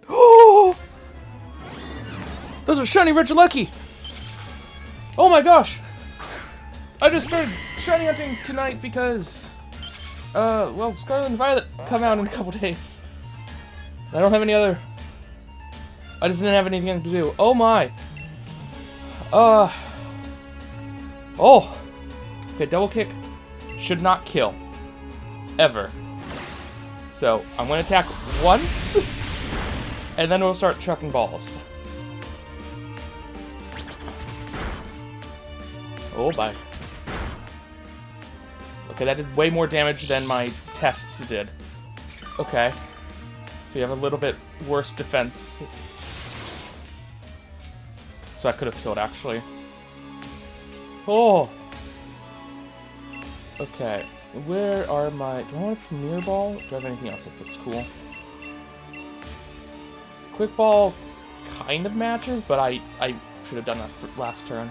Oh! Those are shiny Regieleki! Oh my gosh! I just started shiny hunting tonight because, well, Scarlet and Violet come out in a couple days. I don't have any other... I just didn't have anything to do. Oh my! Oh! Okay, double kick should not kill. Ever. So, I'm gonna attack once, and then we'll start chucking balls. Oh, bye. Okay, that did way more damage than my tests did. Okay. So you have a little bit worse defense. So I could have killed, actually. Oh! Okay. Where are my... Do I want a Premier Ball? Do I have anything else that looks cool? Quick Ball kind of matches, but I should have done that for last turn.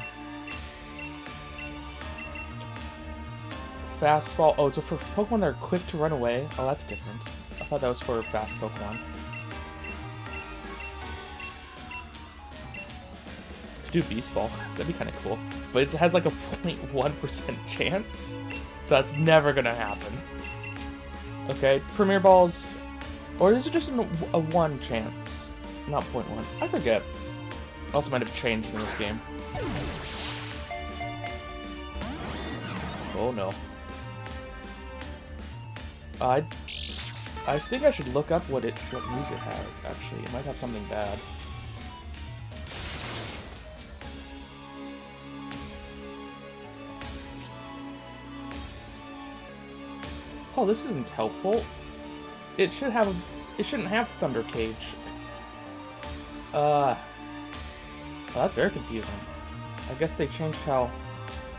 Fastball. Oh, so for Pokemon that are quick to run away. Oh, that's different. I thought that was for fast Pokemon. Could do Beast Ball. That'd be kind of cool. But it has like a 0.1% chance. So that's never gonna happen. Okay, Premier Balls. Or is it just a 1 chance? Not 0.1. I forget. Also might have changed in this game. Oh no. I think I should look up what moves it has, actually. It might have something bad. Oh, this isn't helpful. It shouldn't have Thunder Cage. Well, that's very confusing. I guess they changed how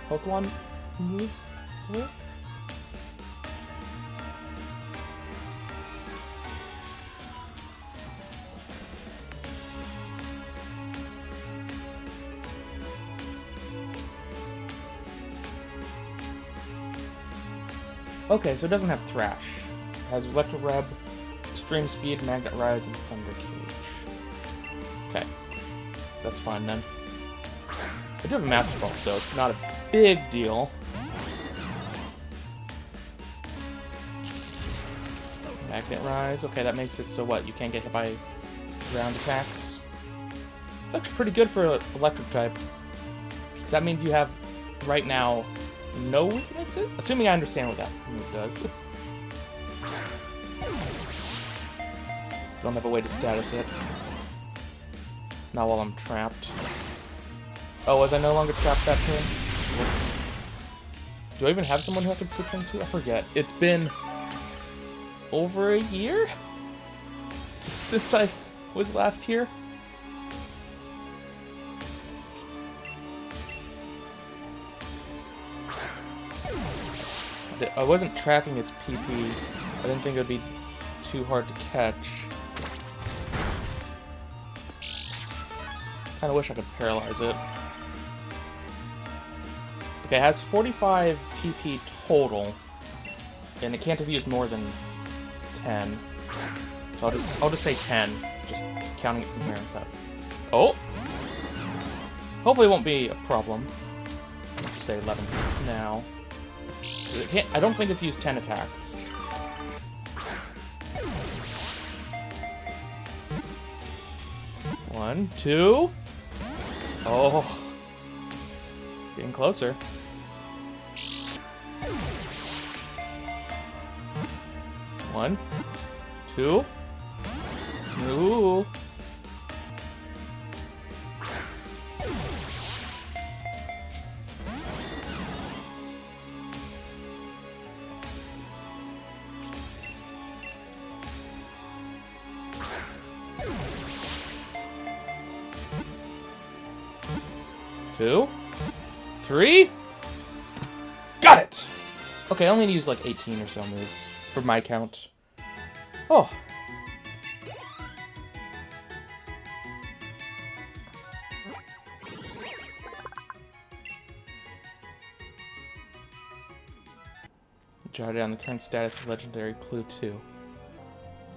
Pokemon moves work? Okay, so it doesn't have Thrash. It has Electro Reb, Extreme Speed, Magnet Rise, and Thunder Cage. Okay. That's fine then. I do have a Master Ball, so it's not a big deal. Magnet Rise. Okay, that makes it so what? You can't get hit by ground attacks. It's actually pretty good for Electric type. Because that means you have, right now, no weaknesses? Assuming I understand what that move does. Don't have a way to status it. Not while I'm trapped. Oh, was I no longer trapped that turn? Do I even have someone who I can switch into? I forget. It's been over a year since I was last here. I wasn't tracking its PP. I didn't think it would be too hard to catch. Kinda wish I could paralyze it. Okay, it has 45 PP total, and it can't have used more than 10. So I'll just say 10, just counting it from here and stuff. Oh! Hopefully it won't be a problem. I'll just say 11 now. I don't think it's used 10 attacks. One, two. Oh. Getting closer. One, two. Ooh. Two, three. Got it! Okay, I only use like 18 or so moves for my count. Oh. Jot down the current status of Legendary Clue 2.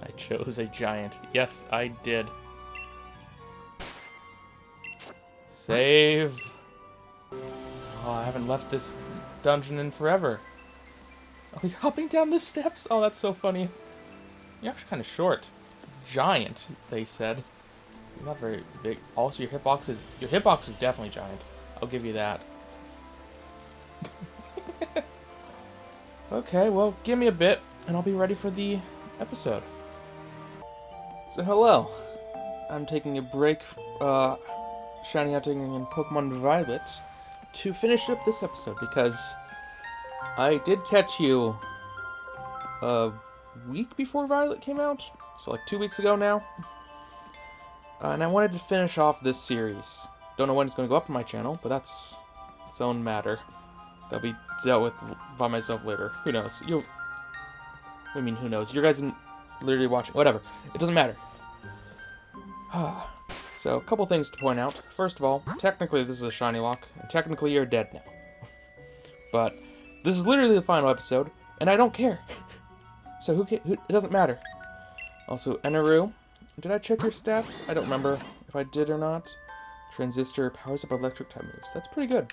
I chose a giant. Yes, I did. Save. Oh, I haven't left this dungeon in forever. Oh, you're hopping down the steps? Oh, that's so funny. You're actually kind of short. Giant, they said. You're not very big. Also, your hitbox is definitely giant. I'll give you that. Okay, well, give me a bit, and I'll be ready for the episode. So, hello. I'm taking a break, shiny hunting in Pokemon Violet to finish up this episode, because I did catch you a week before Violet came out, so like 2 weeks ago now, and I wanted to finish off this series. Don't know when it's going to go up on my channel, but that's its own matter. That'll be dealt with by myself later. Who knows? I mean, who knows? You guys are literally watching. Whatever. It doesn't matter. So, a couple things to point out. First of all, technically this is a Shinylocke, and technically you're dead now. But this is literally the final episode, and I don't care. So it doesn't matter. Also, Eneru. Did I check your stats? I don't remember if I did or not. Transistor powers up electric type moves. That's pretty good.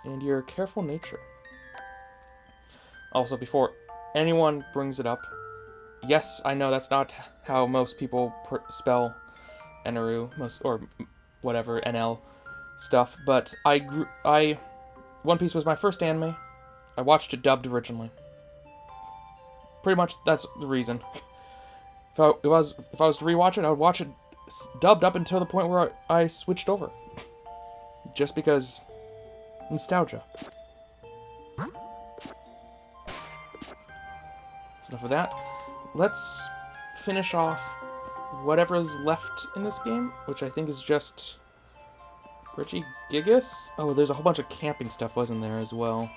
And your careful nature. Also, before anyone brings it up, yes, I know that's not how most people spell Eneru, or whatever, NL stuff, but One Piece was my first anime. I watched it dubbed originally. Pretty much that's the reason. If I was to rewatch it, I would watch it dubbed up until the point where I switched over. Just because nostalgia. That's enough of that. Let's finish off whatever is left in this game, which I think is just Regieleki. Oh, there's a whole bunch of camping stuff, wasn't there, as well?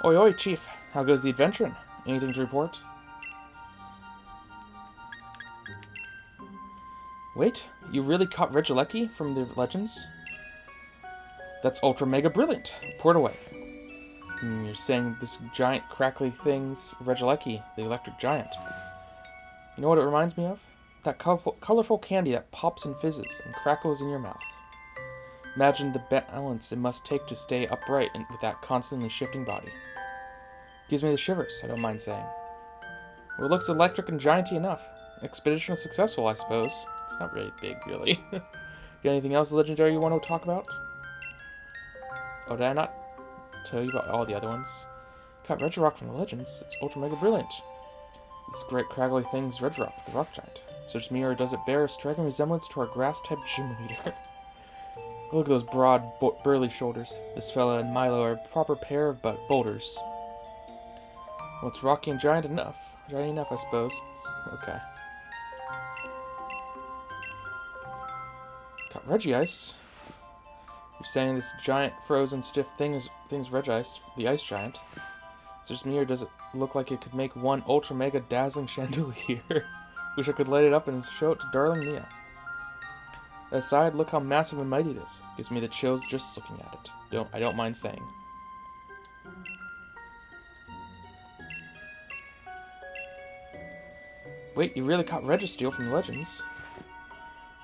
Oi, oi, Chief. How goes the adventuring? Anything to report? Wait, you really caught Regieleki from the legends? That's ultra mega brilliant. Port away. You're saying this giant crackly thing's Regieleki, the electric giant. You know what it reminds me of? That colorful candy that pops and fizzes and crackles in your mouth. Imagine the balance it must take to stay upright with that constantly shifting body. Gives me the shivers, I don't mind saying. Well, it looks electric and gianty enough. Expedition was successful, I suppose. It's not really big, really. Got anything else legendary you want to talk about? Oh, did I not tell you about all the other ones? Caught Regieleki from the legends. It's ultra mega brilliant. This great craggly thing's Regieleki, the rock giant. Search me, or does it bear a striking resemblance to our grass-type gym leader? Look at those broad, burly shoulders. This fella and Milo are a proper pair of boulders. Well, it's rocky and giant enough. Giant enough, I suppose. Okay. Got Regice. You're saying this giant, frozen, stiff thing's Regice, the ice giant. Is it just me, or does it look like it could make one ultra mega dazzling chandelier? Wish I could light it up and show it to darling Nia. Aside, look how massive and mighty it is. Gives me the chills just looking at it. I don't mind saying. Wait, you really caught Registeel from Legends.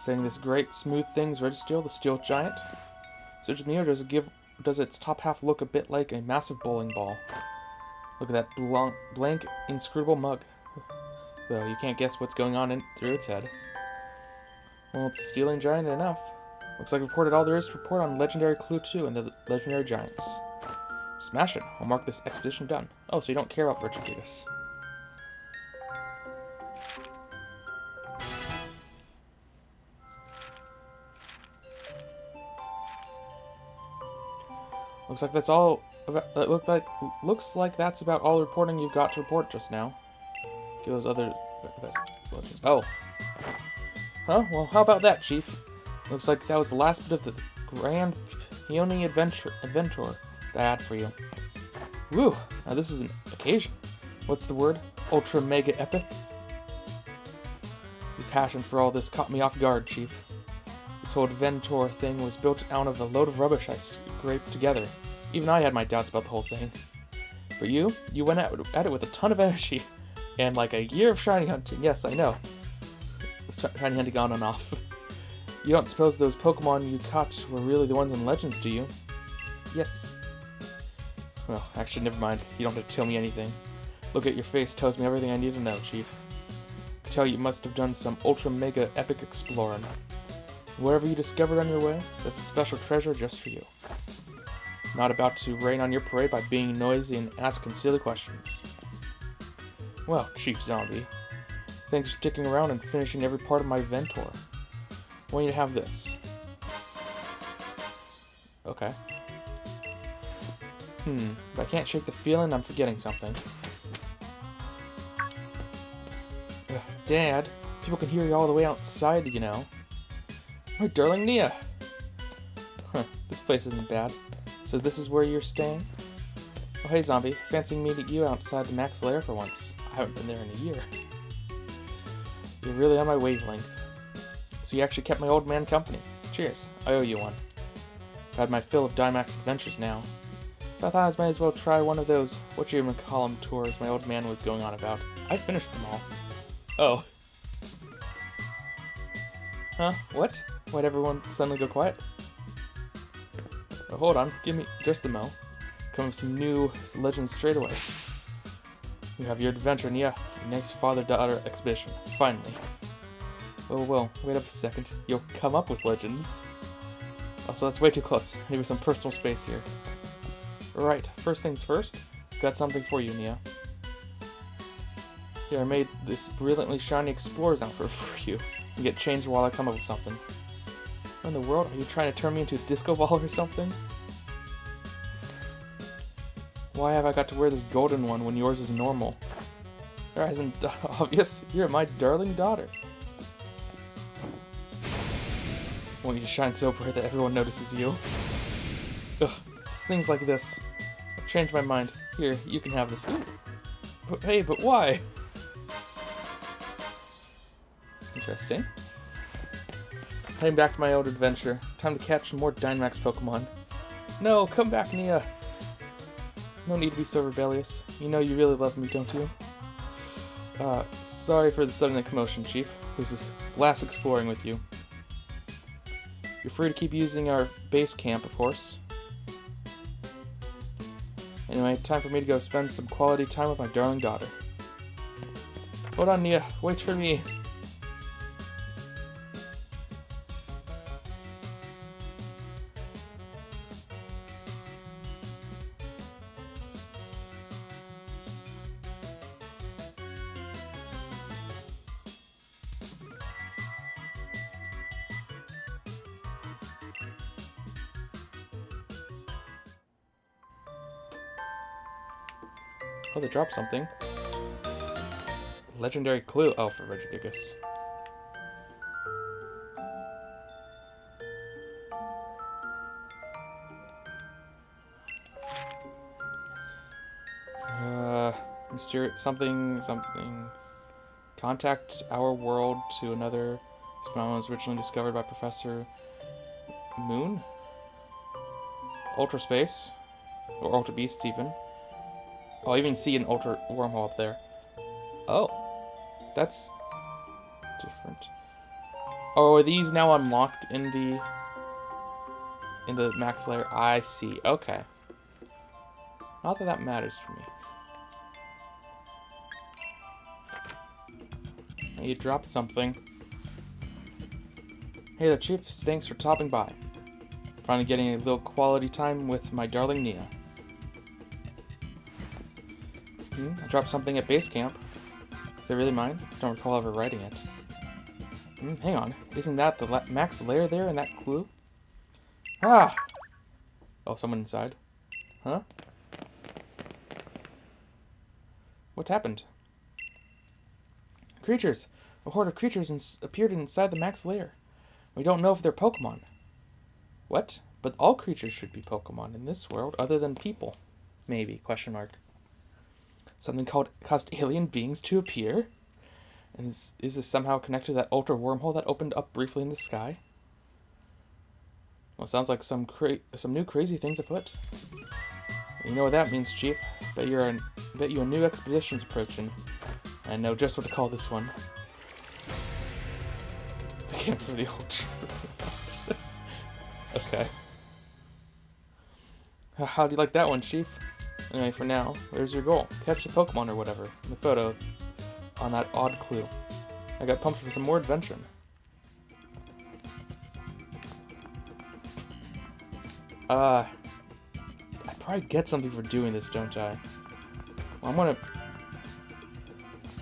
Saying this great, smooth thing's Registeel, the steel giant? Search me, or does its top half look a bit like a massive bowling ball? Look at that blank, inscrutable mug. Though you can't guess what's going on through its head. Well, it's stealing giant enough. Looks like we reported all there is to report on Legendary Clue 2 and the Legendary Giants. Smash it. I'll mark this expedition done. Oh, so you don't care about Regieleki. Looks like that's all about, looks like that's about all the reporting you've got to report just now. Get those other legends. Oh. Huh? Well, how about that, Chief? Looks like that was the last bit of the grand peony adventure that I had for you. Woo! Now this is an occasion. What's the word? Ultra mega epic? Your passion for all this caught me off guard, Chief. This whole adventure thing was built out of a load of rubbish I scraped together. Even I had my doubts about the whole thing. But you went at it with a ton of energy. And like a year of shiny hunting. Yes, I know. Shiny hunting on and off. You don't suppose those Pokemon you caught were really the ones in Legends, do you? Yes. Well, actually, never mind. You don't have to tell me anything. Look at your face tells me everything I need to know, Chief. I can tell you must have done some ultra mega epic exploring. Whatever you discovered on your way, that's a special treasure just for you. I'm not about to rain on your parade by being noisy and asking silly questions. Well, Chief Zombie, thanks for sticking around and finishing every part of my Ventor. I want you to have this. Okay. But I can't shake the feeling I'm forgetting something. Ugh, Dad, people can hear you all the way outside, you know. My darling Nia. Huh, this place isn't bad. So this is where you're staying? Oh hey Zombie, fancy meeting you outside the Max Lair for once. I haven't been there in a year. You're really on my wavelength. So you actually kept my old man company. Cheers, I owe you one. I've had my fill of Dynamax adventures now. So I thought I might as well try one of those whatchamacallem tours my old man was going on about. I finished them all. Oh. Huh? What? Why'd everyone suddenly go quiet? Oh, hold on, give me just a mo. Come with some new legends straight away. You have your adventure, Nia. Your next father-daughter expedition. Finally. Oh, well, wait up a second. You'll come up with legends. Also, that's way too close. I need some personal space here. Alright, first things first. Got something for you, Nia. Here, I made this brilliantly shiny explorer's outfit for you. You get changed while I come up with something. What in the world? Are you trying to turn me into a disco ball or something? Why have I got to wear this golden one when yours is normal? That isn't obvious. You're my darling daughter. I want you to shine so bright that everyone notices you. Ugh, it's things like this. I've changed my mind. Here, you can have this. Ooh. But hey, but why? Interesting. Heading back to my old adventure. Time to catch some more Dynamax Pokemon. No, come back, Nia. No need to be so rebellious. You know you really love me, don't you? Sorry for the sudden commotion, Chief. It was a blast exploring with you. You're free to keep using our base camp, of course. Anyway, time for me to go spend some quality time with my darling daughter. Hold on, Nia. Wait for me. Oh, they dropped something. Legendary clue. Oh, for Regieleki. Mysterious something. Contact our world to another. This phenomenon was originally discovered by Professor Moon? Ultra Space. Or Ultra Beasts, even. Oh, I even see an Ultra Wormhole up there. Oh. That's different. Oh, are these now unlocked in the max layer? I see. Okay. Not that that matters for me. You dropped something. Hey there, Chief. Thanks for stopping by. Finally getting a little quality time with my darling Nia. I dropped something at base camp. Is it really mine? I don't recall ever writing it. Hang on. Isn't that the max layer there in that clue? Ah! Oh, someone inside. Huh? What happened? Creatures! A horde of creatures appeared inside the max layer. We don't know if they're Pokémon. What? But all creatures should be Pokémon in this world, other than people. Maybe, question mark. Something caused alien beings to appear? And is this somehow connected to that ultra wormhole that opened up briefly in the sky? Well, sounds like some new crazy things afoot. You know what that means, Chief. Bet you a new expedition's approaching. I know just what to call this one. The camp for the ultra. Okay. How do you like that one, Chief? Anyway, for now, there's your goal. Catch a Pokemon or whatever in the photo on that odd clue. I got pumped for some more adventure. I probably get something for doing this, don't I? Well, I'm gonna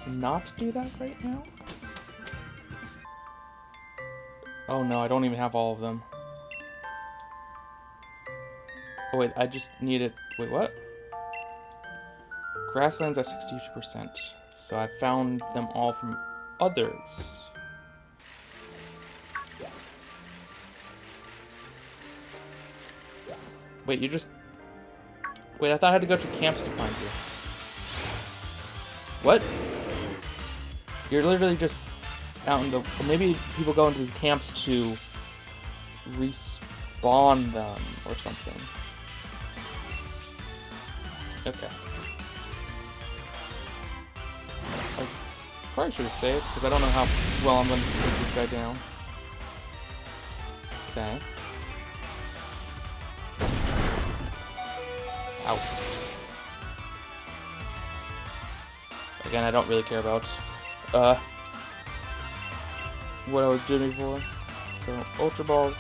not do that right now. Oh no, I don't even have all of them. Oh wait, I just need it. Wait, what? Grasslands at 62%. So I found them all from others. Wait, you just... Wait, I thought I had to go to camps to find you. What? You're literally just out in the... Maybe people go into camps to respawn them or something. Okay. I probably should have saved, because I don't know how well I'm going to take this guy down. Okay. Ow. Again, I don't really care about what I was doing before. So, Ultra Ball.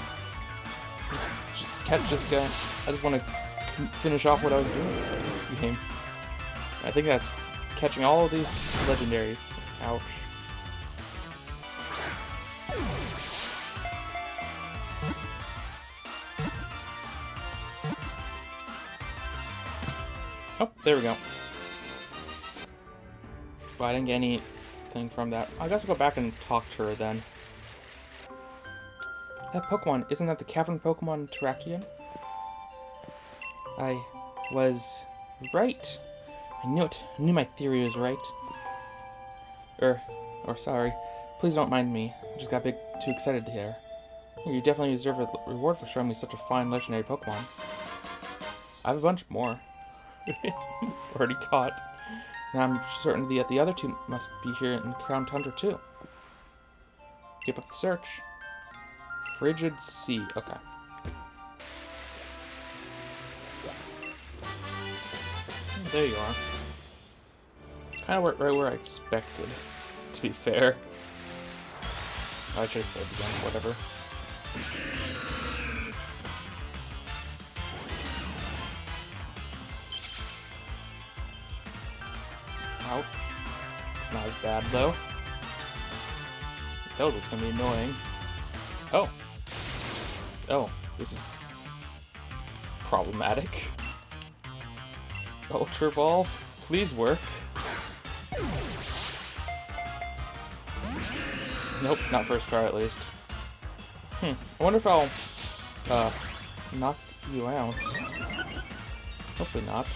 Just catch this guy. I just want to finish off what I was doing in this game. I think that's catching all of these legendaries. Ouch. Oh, there we go. But I didn't get anything from that. I guess I'll go back and talk to her then. That Pokemon, isn't that the cavern Pokemon Terrakion? I was right. I knew it. I knew my theory was right. Sorry. Please don't mind me. I just got too excited here. You definitely deserve a reward for showing me such a fine legendary Pokemon. I have a bunch more. Already caught. Now I'm certain that the other two must be here in Crown Tundra too. Keep up the search. Frigid Sea. Okay. There you are. Kind of right where I expected, to be fair. Oh, I should have saved again, whatever. Ouch. It's not as bad, though. That was gonna be annoying. Oh. Oh, this is problematic. Ultra Ball, please work. Nope, not first try at least. I wonder if I'll knock you out. Hopefully not.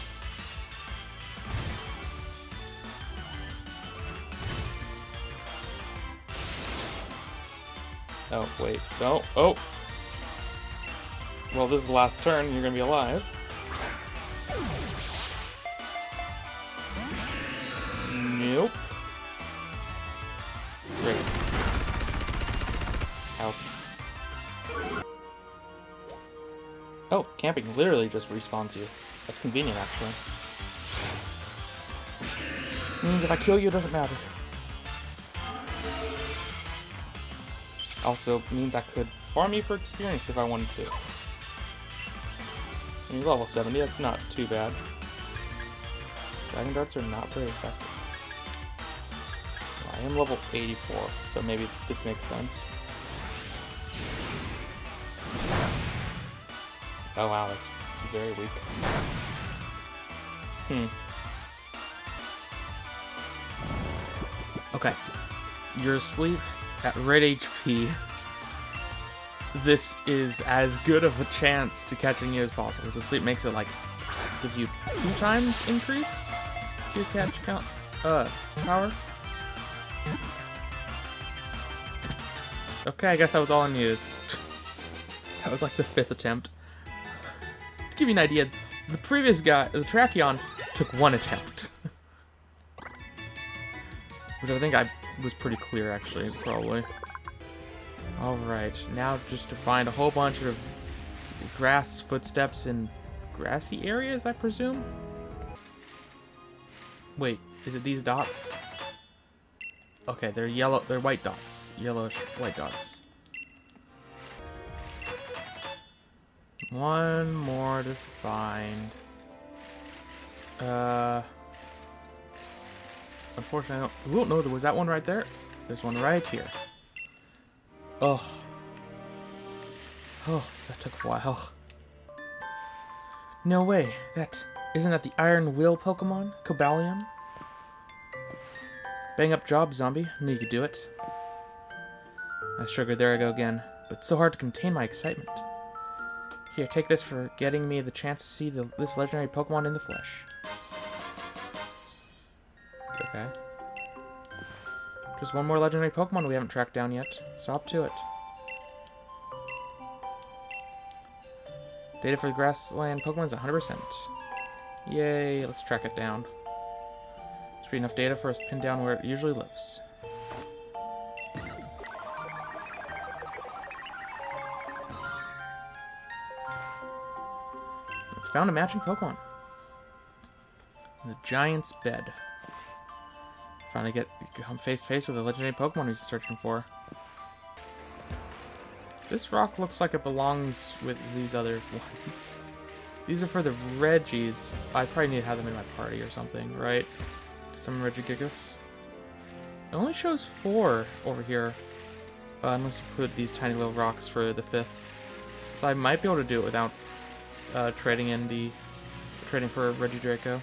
Oh, wait. No. Oh! Well, this is the last turn. You're gonna be alive. Nope. Great. Ouch. Oh, camping literally just respawns you. That's convenient, actually. Means if I kill you, it doesn't matter. Also, means I could farm you for experience if I wanted to. I mean, level 70, that's not too bad. Dragon darts are not very effective. I am level 84, so maybe this makes sense. Oh wow, that's very weak. Okay. You're asleep at red HP. This is as good of a chance to catching you as possible, because the sleep makes it like, gives you 2 times increase to your catch count, power. Okay, I guess that was all I needed. That was like the 5th attempt. To give you an idea, the previous guy, the Tracheon, took 1 attempt. Which I think was pretty clear, actually, probably. Alright, now just to find a whole bunch of grass footsteps in grassy areas, I presume? Wait, is it these dots? Okay, they're yellow, they're white dots. Yellowish white dots. One more to find. Unfortunately, I don't know, was that one right there? There's one right here. Oh. Oh, that took a while. No way. Isn't that the Iron Will Pokemon? Cobalion? Bang up job, zombie. Knew you could do it. Sugar, there I go again. But it's so hard to contain my excitement. Here, take this for getting me the chance to see this legendary Pokemon in the flesh. Okay. Just one more legendary Pokemon we haven't tracked down yet. So up to it. Data for the grassland Pokemon is 100%. Yay, let's track it down. Should be enough data for us to pin down where it usually lives. It's found a matching Pokemon. The Giant's Bed. Finally come face to face with a legendary Pokemon he's searching for. This rock looks like it belongs with these other ones. These are for the Reggies. I probably need to have them in my party or something, right? Some Regieleki. It only shows 4 over here. Unless you put these tiny little rocks for the 5th. So I might be able to do it without trading for Regieleki.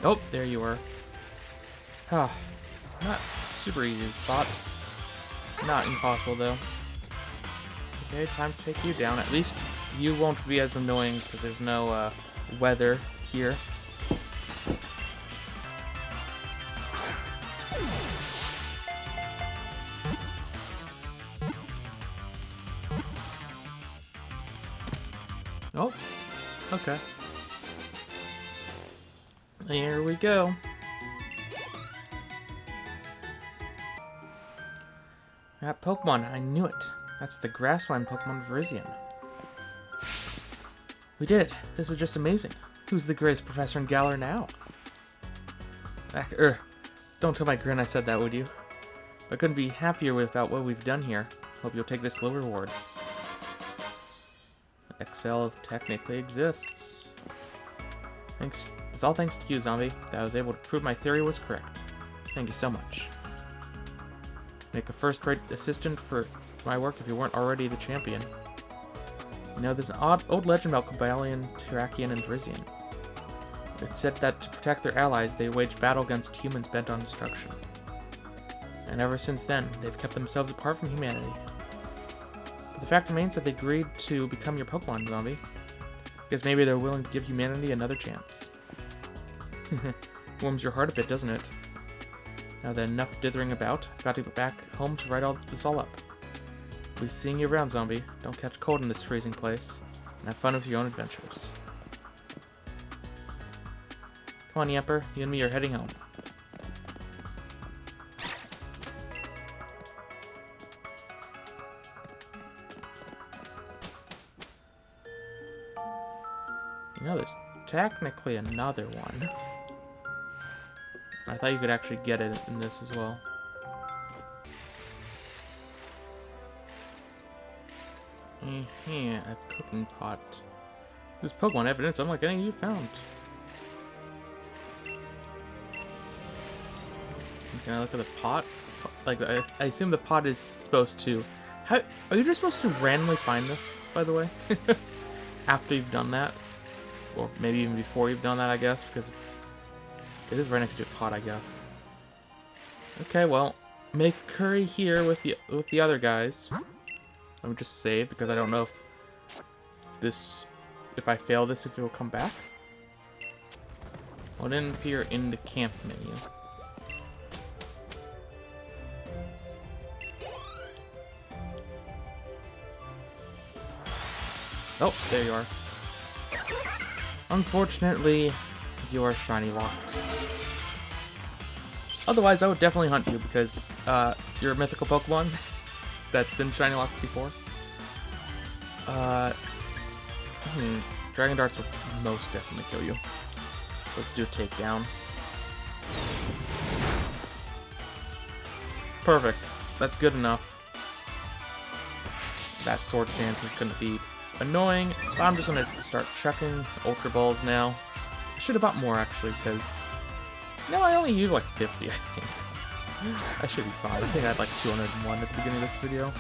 Oh, there you are. Ah, not super easy to spot. Not impossible though. Okay, time to take you down. At least you won't be as annoying because there's no weather here. Oh, okay. Here we go. That Pokemon, I knew it. That's the grassland Pokemon Virizion. We did it. This is just amazing. Who's the greatest professor in Galar now? Don't tell my grin I said that, would you? I couldn't be happier about what we've done here. Hope you'll take this little reward. XL technically exists. It's all thanks to you, zombie, that I was able to prove my theory was correct. Thank you so much. Make a first-rate assistant for my work if you weren't already the champion. You know, there's an old legend about Cobalion, Terrakion, and Virizion. It's said that to protect their allies, they waged battle against humans bent on destruction. And ever since then, they've kept themselves apart from humanity. But the fact remains that they agreed to become your Pokemon, zombie. Because maybe they're willing to give humanity another chance. Warms your heart a bit, doesn't it? Now then, enough dithering about. Got to get back home to write all this all up. We'll be seeing you around, zombie. Don't catch cold in this freezing place. And have fun with your own adventures. Come on, Yamper. You and me are heading home. You know, there's technically another one. I thought you could actually get it in this as well. A cooking pot. This Pokemon evidence unlike any you found. Can I look at the pot? Like, I assume the pot is supposed to... How are you just supposed to randomly find this, by the way? After you've done that? Or maybe even before you've done that, I guess, because it is right next to a pot, I guess. Okay, well, make curry here with the other guys. Let me just save, because I don't know if I fail this, if it will come back. Well, it didn't appear in the camp menu. Oh, there you are. Unfortunately, you are Shinylocke. Otherwise, I would definitely hunt you, because you're a mythical Pokemon that's been Shinylocke before. Dragon Darts will most definitely kill you. Let's do a takedown. Perfect. That's good enough. That sword stance is going to be annoying, but I'm just going to start chucking Ultra Balls now. I should have bought more, actually, because... No, I only used like 50, I think. I should be fine. I think I had like 201 at the beginning of this video.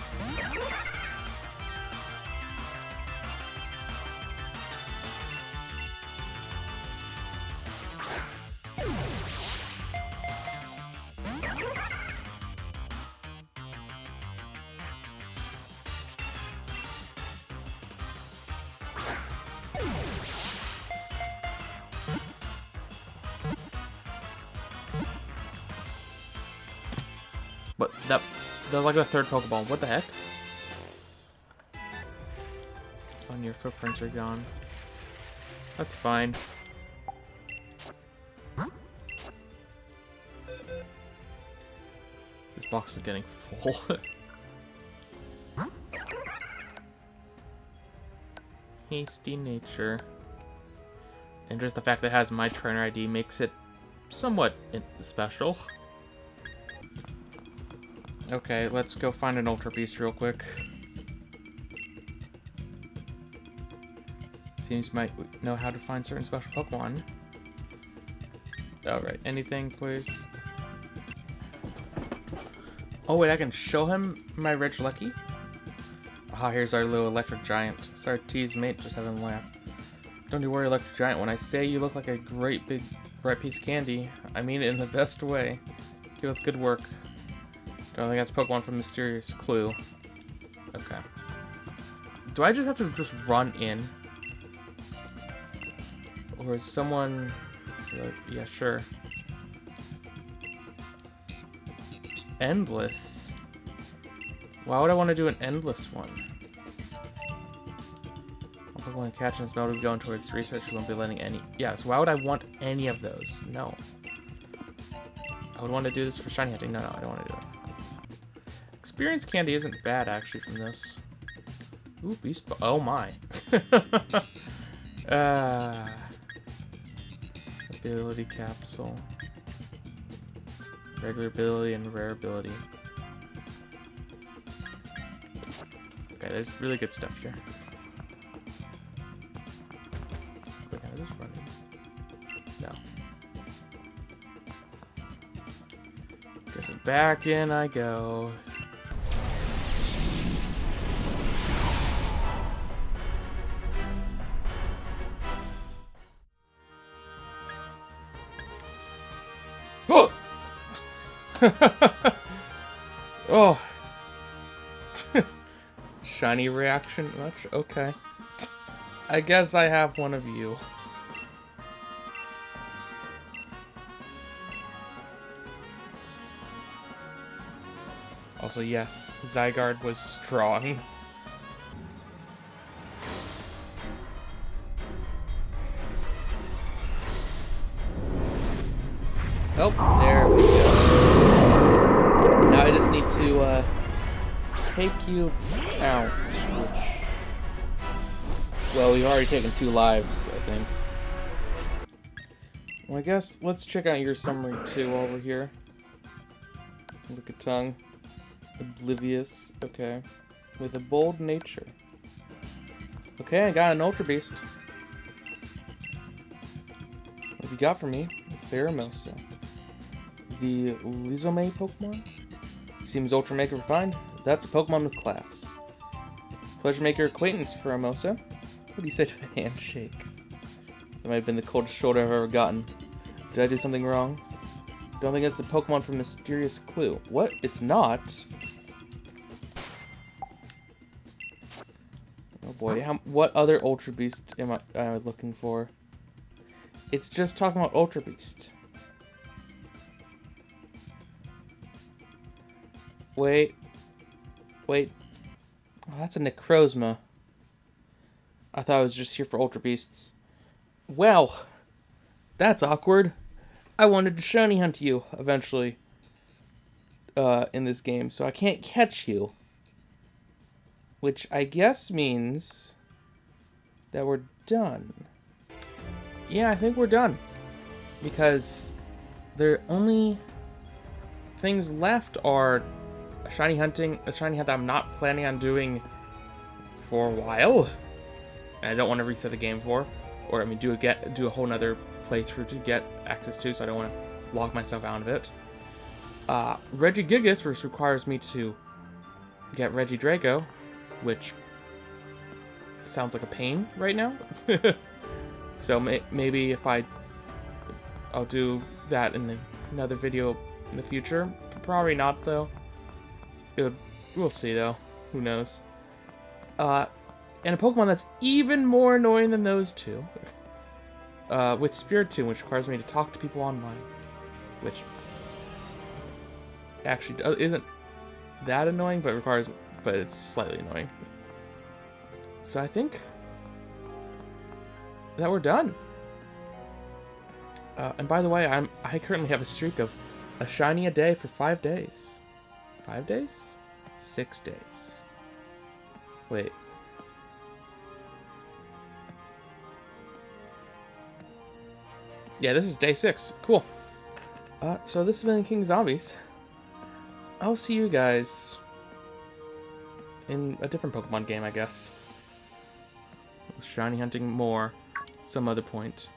But that was like the third Pokeball. What the heck? Oh, and your footprints are gone. That's fine. This box is getting full. Hasty nature. And just the fact that it has my trainer ID makes it somewhat special. Okay, let's go find an Ultra Beast real quick. Seems you might know how to find certain special Pokemon. Alright, anything, please? Oh wait, I can show him my Regieleki? Ah, here's our little electric giant. Sorry to tease, mate, just having a laugh. Don't you worry, electric giant. When I say you look like a great big bright piece of candy, I mean it in the best way. Keep up good work. I think that's Pokemon from Mysterious Clue. Okay. Do I just have to just run in? Or is someone... Yeah, sure. Endless? Why would I want to do an endless one? Pokemon catching this mode, we go into its research, we won't be letting any... Yeah, so why would I want any of those? No. I would want to do this for shiny hunting. No, I don't want to do it. Experience candy isn't bad, actually, from this. Ooh, beast ball. Oh my. Ability capsule. Regular ability and rare ability. Okay, there's really good stuff here. Wait, how is this running? No. Guess back in I go. Oh! Oh. Shiny reaction much? Okay. I guess I have one of you. Also, yes, Zygarde was strong. Oh, there we go. Now I just need to take you out. Which, well, we've already taken 2 lives, I think. Well, I guess let's check out your summary too while we're here. Look at tongue. Oblivious. Okay. With a bold nature. Okay, I got an Ultra Beast. What have you got for me? Pheromosa. The Lizome Pokemon? Seems Ultra Mega refined. That's a Pokemon with class. Pleasure to make your acquaintance, Pheromosa. What do you say to a handshake? That might have been the coldest shoulder I've ever gotten. Did I do something wrong? Don't think it's a Pokemon from Mysterious Clue. What? It's not? Oh boy, what other Ultra Beast am I looking for? It's just talking about Ultra Beast. Wait. Wait. Oh, that's a Necrozma. I thought I was just here for Ultra Beasts. Well, that's awkward. I wanted to shiny hunt you eventually in this game, so I can't catch you. Which I guess means that we're done. Yeah, I think we're done. Because the only things left are a shiny hunt that I'm not planning on doing for a while. And I don't want to reset the game for. Or, I mean, do a whole nother playthrough to get access to, so I don't want to lock myself out of it. Regieleki, which requires me to get Regidrago, which sounds like a pain right now. So maybe if I'll do that in another video in the future. Probably not, though. We'll see, though. Who knows? And a Pokemon that's even more annoying than those two. With Spiritomb, which requires me to talk to people online. Which actually isn't that annoying, but it's slightly annoying. So I think that we're done. And by the way, I currently have a streak of a shiny a day for 5 days. 5 days? 6 days. Wait. Yeah, this is day 6. Cool. So this has been King Zombies. I'll see you guys in a different Pokemon game, I guess. Shiny hunting more some other point.